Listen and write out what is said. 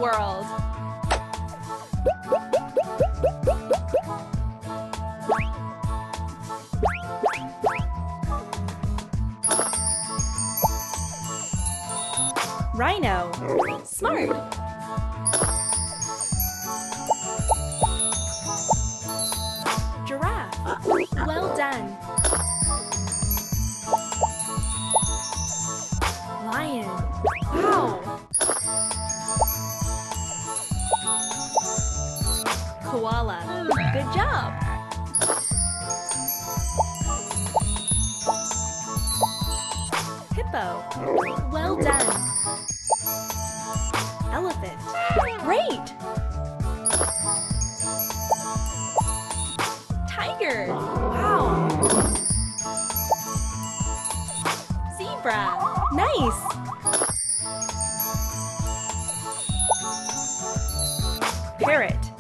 world. Rhino. Smart. Giraffe. Well done. Lion. Wow. Koala. Good job. Hippo. Well done. Elephant. Great. Tiger. Wow. Zebra. Nice. Parrot.